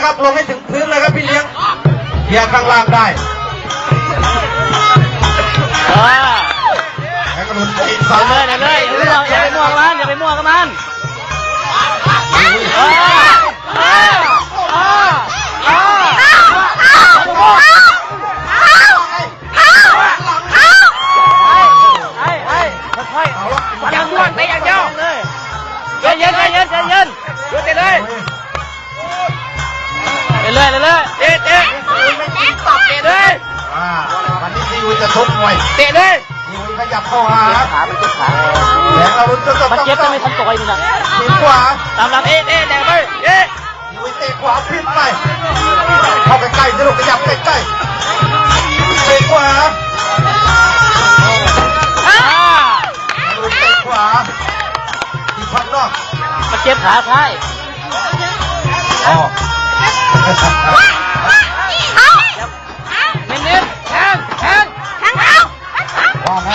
นะครับลงให้ถึงพื้นเลยครับพี่เลี้ยงเลี้ยงข้างล่างได้แล้วก็หลุดตีนซ้ายเลยอย่าไปมั่วกับมันอย่าไปมั่วกับมันยังม่วงไปยังเดียวใจเย็นดูเตะเลยเตะเลยวันนี้ซีอุยจะชกมวย เตะเลยซีอุยขยับเข้าหาขามันเจ็บขาแหลงเราลุ้นจนต้องมันเจ็บจะไม่ทันต่อยมึงนะตีขวาตามหลังแดงไปซีอุยเตะขวาพลิกไปเข้าใกล้ๆจะลงขยับใกล้ๆเตะขวาลุ้นเตะขวาที่พันนอกมันเจ็บขาซ้ายเน้นแทงว่าไง